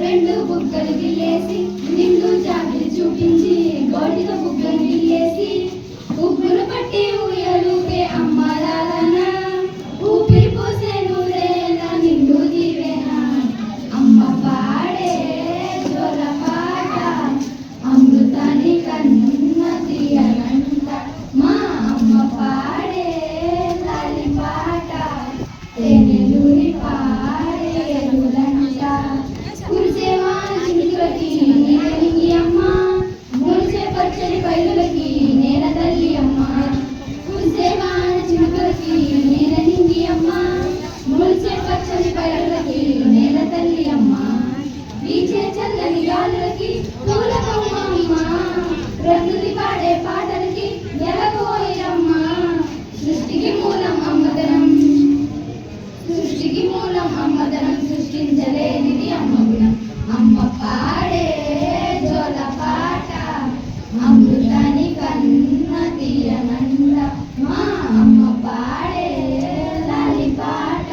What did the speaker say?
రెండు బుగ్గలు గిల్లేసి నిండు జాబిలి చూపించి గోటితో బుగ్గలు గిల్లేసి ఉగ్గులు పట్టి ఊయలుపే అమ్మలాలన ఊపిరి పోసే నూరేళ్ళ నిండు దీవెన అమ్మ పాడే జోల పాట అమృతాని కన్న తీయనంట మా అమ్మ పాడే లాలి పాట తేనెలూరి పాడే ఎరులంట కురిసేవా చినుకులకి నీళ్ళకి అమ్మ మొలిచే పచ్చని పైరులకి నేల తల్లి అమ్మ కురిసేవా చినుకులకి నేల నింగి అమ్మ మొలిచే పచ్చని పైరులకి నేల తల్లి అమ్మ వీచే చల్లని గాలులకి పూల కొమ్మ అమ్మ ప్రకృతి పాడే పాటలకి ఎలగోయమ్మ సృష్టికి మూలం అమ్మదనం సృష్టికి మూలం అమ్మదనం సృష్టించలేనిది అమ్మ గుణం అమ్మ పాడే జోల పాట అమృతాని కన్న తీయనంట మా అమ్మ పాడే లాలి పాట